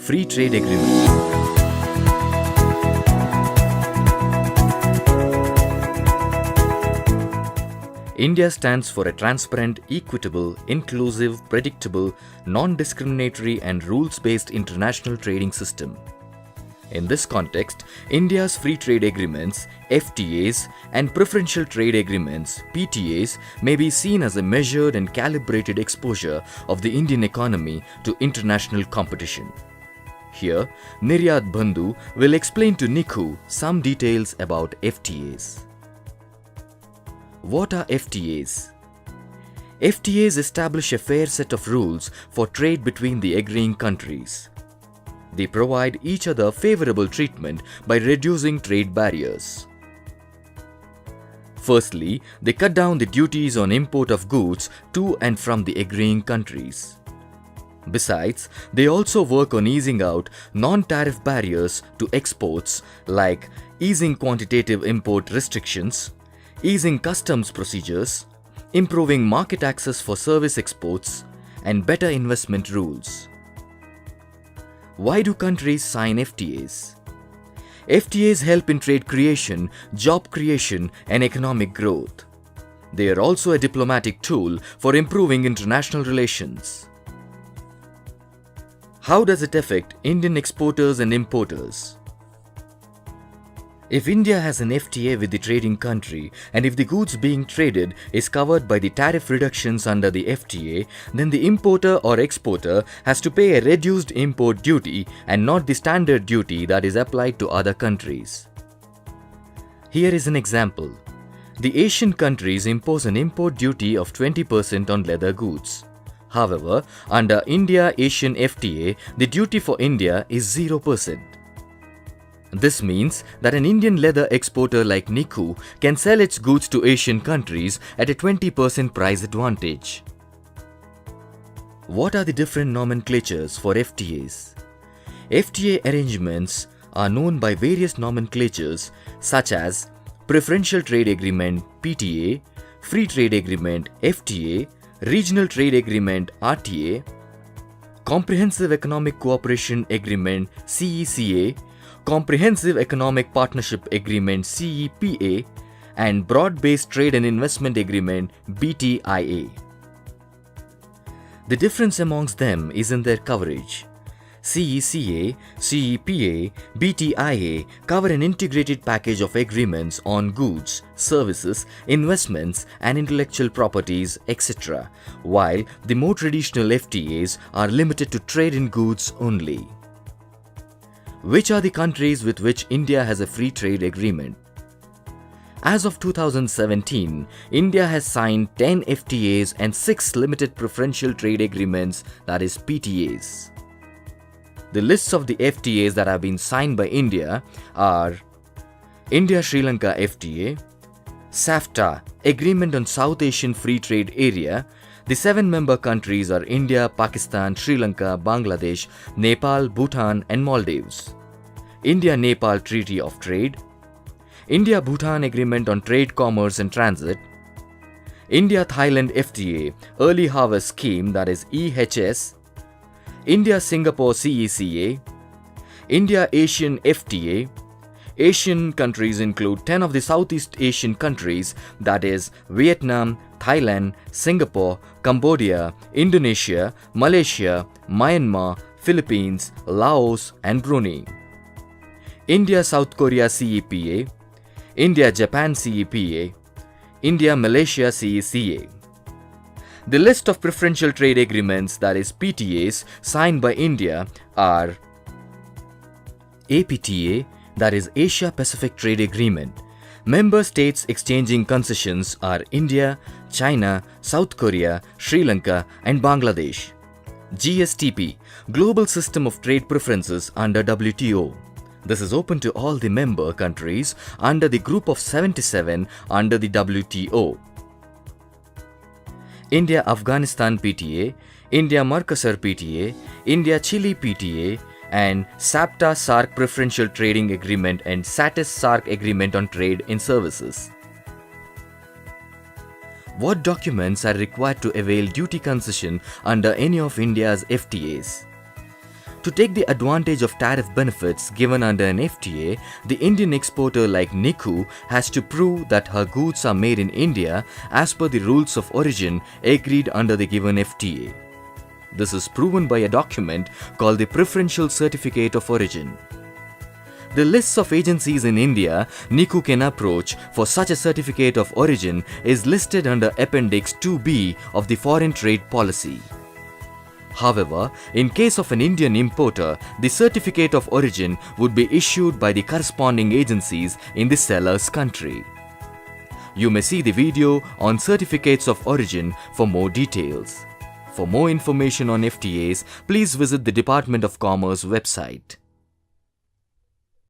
Free Trade Agreement. India stands for a transparent, equitable, inclusive, predictable, non-discriminatory and rules-based international trading system. In this context, India's free trade agreements, FTAs, and preferential trade agreements, PTAs, may be seen as a measured and calibrated exposure of the Indian economy to international competition. Here, Niryat Bandhu will explain to Nikhu some details about FTAs. What are FTAs? FTAs establish a fair set of rules for trade between the agreeing countries. They provide each other favorable treatment by reducing trade barriers. Firstly, they cut down the duties on import of goods to and from the agreeing countries. Besides, they also work on easing out non-tariff barriers to exports like easing quantitative import restrictions, easing customs procedures, improving market access for service exports, and better investment rules. Why do countries sign FTAs? FTAs help in trade creation, job creation, and economic growth. They are also a diplomatic tool for improving international relations. How does it affect Indian exporters and importers? If India has an FTA with the trading country and if the goods being traded is covered by the tariff reductions under the FTA, then the importer or exporter has to pay a reduced import duty and not the standard duty that is applied to other countries. Here is an example. The Asian countries impose an import duty of 20% on leather goods. However, under India-Asian FTA, the duty for India is 0%. This means that an Indian leather exporter like Nikhu can sell its goods to Asian countries at a 20% price advantage. What are the different nomenclatures for FTAs? FTA arrangements are known by various nomenclatures such as Preferential Trade Agreement (PTA), Free Trade Agreement (FTA), Regional Trade Agreement (RTA), Comprehensive Economic Cooperation Agreement (CECA), Comprehensive Economic Partnership Agreement (CEPA), and Broad-Based Trade and Investment Agreement (BTIA). The difference amongst them is in their coverage. CECA, CEPA, BTIA cover an integrated package of agreements on goods, services, investments and intellectual properties, etc., while the more traditional FTAs are limited to trade in goods only. Which are the countries with which India has a free trade agreement? As of 2017, India has signed 10 FTAs and 6 limited preferential trade agreements, that is PTAs. The lists of the FTAs that have been signed by India are India-Sri Lanka FTA, SAFTA, Agreement on South Asian Free Trade Area. The 7 member countries are India, Pakistan, Sri Lanka, Bangladesh, Nepal, Bhutan and Maldives. India-Nepal Treaty of Trade, India-Bhutan Agreement on Trade, Commerce and Transit, India-Thailand FTA, Early Harvest Scheme, that is EHS, India-Singapore CECA, India-Asian FTA. Asian countries include 10 of the Southeast Asian countries, that is Vietnam, Thailand, Singapore, Cambodia, Indonesia, Malaysia, Myanmar, Philippines, Laos and Brunei. India-South Korea CEPA, India-Japan CEPA, India-Malaysia CECA. The list of preferential trade agreements, that is PTAs, signed by India are APTA, that is Asia-Pacific Trade Agreement. Member states exchanging concessions are India, China, South Korea, Sri Lanka and Bangladesh. GSTP, Global System of Trade Preferences under WTO. This is open to all the member countries under the Group of 77 under the WTO. India-Afghanistan PTA, India-Mercosur PTA, India-Chile PTA, and SAPTA-SAARC Preferential Trading Agreement and SATIS-SAARC Agreement on Trade in Services. What documents are required to avail duty concession under any of India's FTAs? To take the advantage of tariff benefits given under an FTA, the Indian exporter like Niku has to prove that her goods are made in India as per the rules of origin agreed under the given FTA. This is proven by a document called the Preferential Certificate of Origin. The lists of agencies in India Niku can approach for such a certificate of origin is listed under Appendix 2B of the Foreign Trade Policy. However, in case of an Indian importer, the certificate of origin would be issued by the corresponding agencies in the seller's country. You may see the video on certificates of origin for more details. For more information on FTAs, please visit the Department of Commerce website.